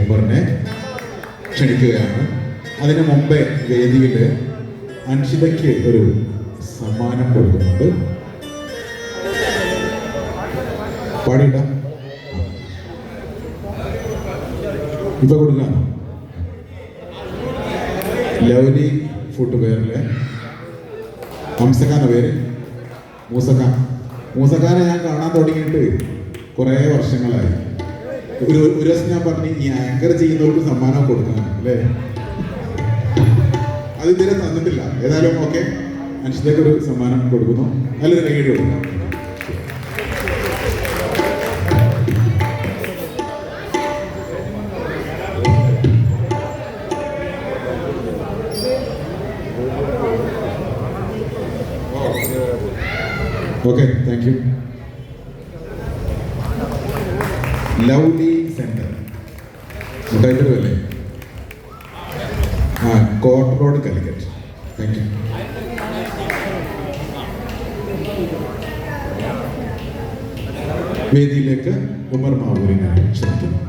ഉമറിനെ ക്ഷണിക്കുകയാണ്. അതിനു മുമ്പേ വേദിയിൽ അൻഷിതയ്ക്ക് ഒരു സമ്മാനം കൊടുക്കുന്നുണ്ട്. പാടിയിട്ട ഇപ്പൊ കൊടുക്കാം. ലവ്ലി ഫുട്വെയറിലെ ഹംസഖാന്റെ പേര് മൂസഖാൻ. മൂസഖാനെ ഞാൻ കാണാൻ തുടങ്ങിയിട്ട് കുറേ വർഷങ്ങളായി. ഒരു ദിവസം ഞാൻ പറഞ്ഞു ഈ ആങ്കർ ചെയ്യുന്നവർക്ക് സമ്മാനം കൊടുക്കണം അല്ലേ. അത് ഇതുവരെ തന്നിട്ടില്ല. ഏതായാലും ഓക്കെ, അൻഷിതയ്ക്ക് ഒരു സമ്മാനം കൊടുക്കുന്നു. നല്ലൊരു കൈയ്യടി കൊടുക്കണം. Okay, thank you. Lovely centre മുട്ടായിത്തരുവല്ലേ? Court road, Calicut. Thank you. വേദിയിലേക്ക് ഉമർ മാവൂരിനെ ക്ഷണിക്കുന്നു.